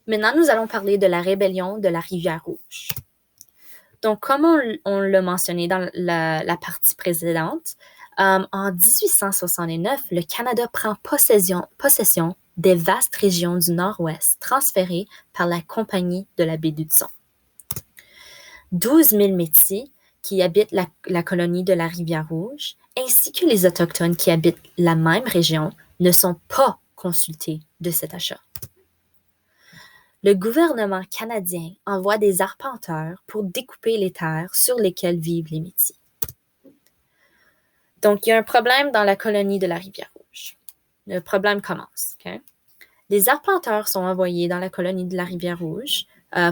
Maintenant, nous allons parler de la rébellion de la Rivière-Rouge. Donc, comme on l'a mentionné dans la partie précédente, en 1869, le Canada prend possession des vastes régions du Nord-Ouest transférées par la Compagnie de la baie d'Hudson. 12 000 Métis qui habitent la colonie de la Rivière-Rouge, ainsi que les Autochtones qui habitent la même région, ne sont pas consultés de cet achat. Le gouvernement canadien envoie des arpenteurs pour découper les terres sur lesquelles vivent les Métis. Donc, il y a un problème dans la colonie de la Rivière-Rouge. Le problème commence. Okay? Les arpenteurs sont envoyés dans la colonie de la Rivière-Rouge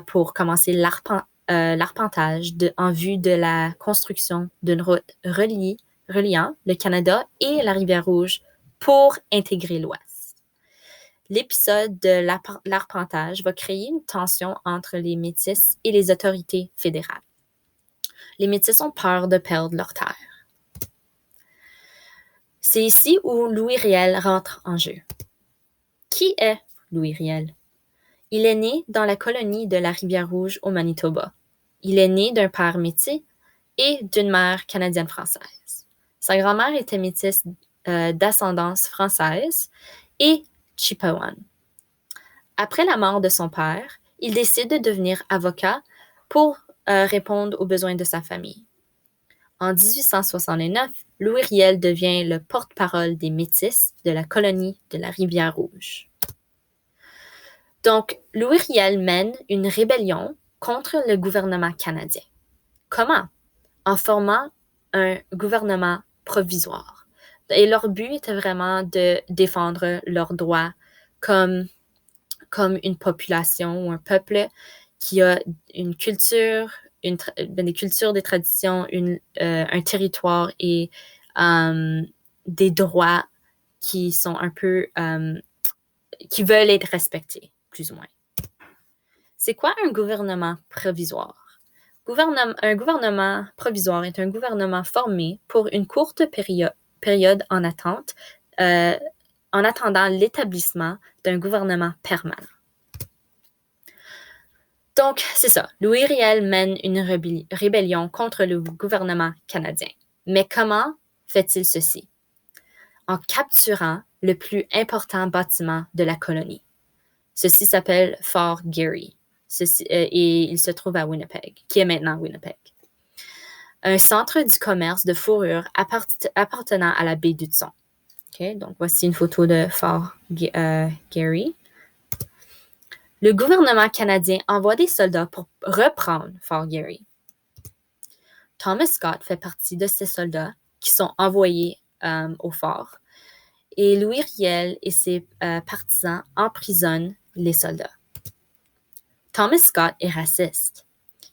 pour commencer l'arpentage en vue de la construction d'une route reliant le Canada et la Rivière-Rouge pour intégrer l'Ouest. L'épisode de l'arpentage va créer une tension entre les Métis et les autorités fédérales. Les Métis ont peur de perdre leurs terres. C'est ici où Louis Riel rentre en jeu. Qui est Louis Riel? Il est né dans la colonie de la Rivière-Rouge au Manitoba. Il est né d'un père métis et d'une mère canadienne-française. Sa grand-mère était métisse d'ascendance française et Chippewan. Après la mort de son père, il décide de devenir avocat pour répondre aux besoins de sa famille. En 1869, Louis Riel devient le porte-parole des Métis de la colonie de la Rivière-Rouge. Donc, Louis Riel mène une rébellion contre le gouvernement canadien. Comment? En formant un gouvernement provisoire. Et leur but était vraiment de défendre leurs droits comme une population ou un peuple qui a une culture, des cultures, des traditions, un territoire et des droits qui sont un peu, qui veulent être respectés, plus ou moins. C'est quoi un gouvernement provisoire? Un gouvernement provisoire est un gouvernement formé pour une courte période en attendant l'établissement d'un gouvernement permanent. Donc, c'est ça. Louis Riel mène une rébellion contre le gouvernement canadien. Mais comment fait-il ceci? En capturant le plus important bâtiment de la colonie. Ceci s'appelle Fort Garry. Et il se trouve à Winnipeg, qui est maintenant Winnipeg. Un centre du commerce de fourrure appartenant à la baie d'Hudson. Okay, donc, voici une photo de Fort Garry. Le gouvernement canadien envoie des soldats pour reprendre Fort Garry. Thomas Scott fait partie de ces soldats qui sont envoyés au fort. Et Louis Riel et ses partisans emprisonnent les soldats. Thomas Scott est raciste.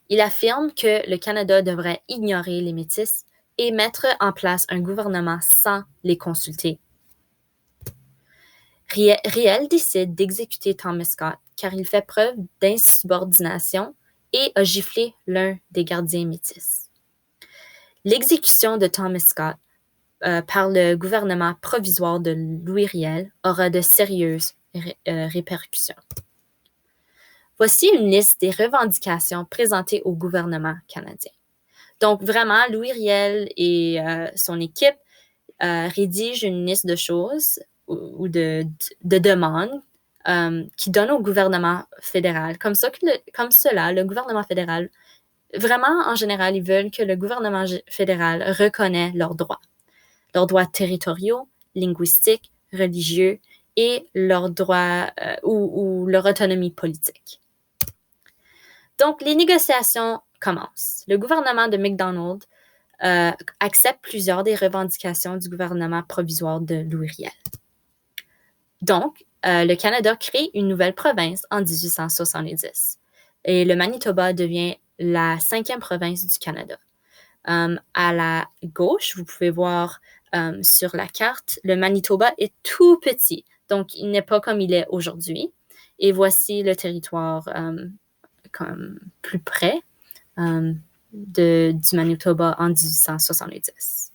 Il affirme que le Canada devrait ignorer les Métis et mettre en place un gouvernement sans les consulter. Riel décide d'exécuter Thomas Scott car il fait preuve d'insubordination et a giflé l'un des gardiens métis. L'exécution de Thomas Scott par le gouvernement provisoire de Louis Riel aura de sérieuses répercussions. Voici une liste des revendications présentées au gouvernement canadien. Donc, vraiment, Louis Riel et son équipe rédigent une liste de choses ou de demandes qui donnent au gouvernement fédéral. Comme cela, le gouvernement fédéral, vraiment, en général, ils veulent que le gouvernement fédéral reconnaisse leurs droits territoriaux, linguistiques, religieux et leurs droits ou leur autonomie politique. Donc, les négociations commencent. Le gouvernement de Macdonald accepte plusieurs des revendications du gouvernement provisoire de Louis Riel. Donc, le Canada crée une nouvelle province en 1870 et le Manitoba devient la 5e province du Canada. À la gauche, vous pouvez voir sur la carte, le Manitoba est tout petit, donc il n'est pas comme il est aujourd'hui. Et voici le territoire comme plus près du Manitoba en 1870.